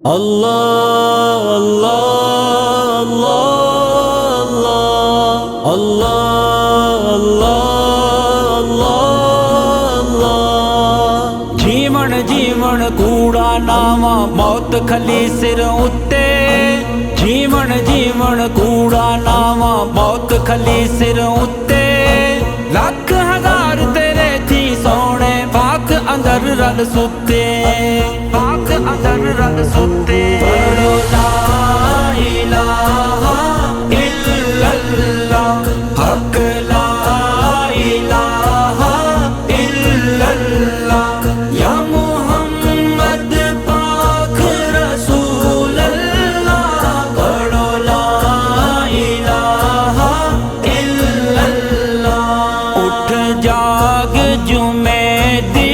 اللہ اللہ اللہ اللہ اللہ اللہ جیون جیون کوڑا ناواں موت کھلی سر اُتے جیون جیون کوڑا ناواں موت کھلی سر اُتے لکھ ہزار تیرے تھی سونے پاک اندر رل ستے پاک اندر رل ستے پڑھو لا الہ الا اللہ حق لا الہ الا اللہ یا محمد پاک رسول اللہ پڑھو لا الہ الا اللہ اٹھ جاگ جمعے دی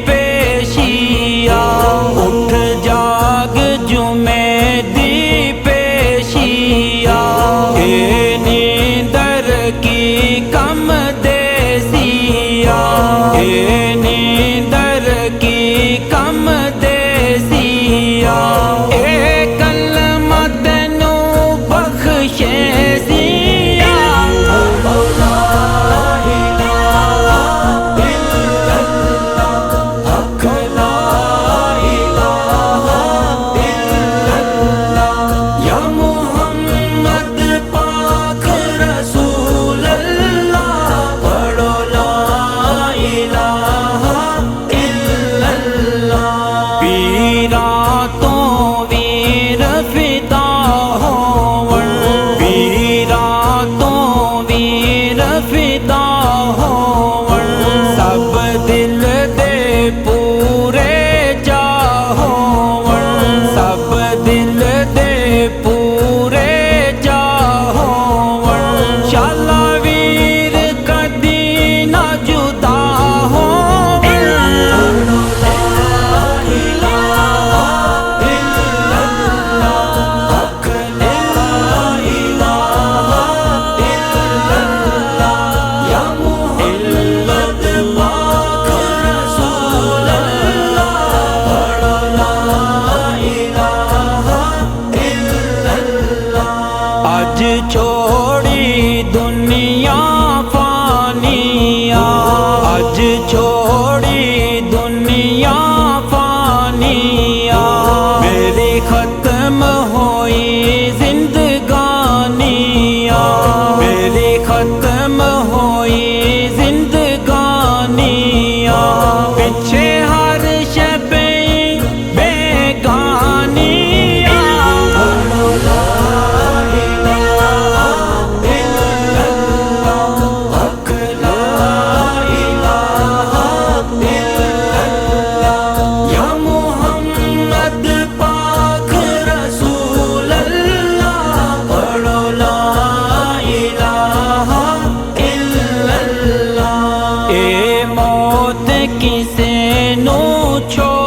پیشیا اٹھ جاگ جمعے دی پیشیا اے نیندر کی کم دیسیا اے نیندر کی کم دیسیا اے کلمہ تینوں بخشے سیا آج چھوڑی دنیا فانیہ آج چھوڑی دنیا فانیہ میری ختم ہوئی زندگانیہ میری ختم ہوئی زندگانیہ پیچھے ہر شب کسے نو چھوڑ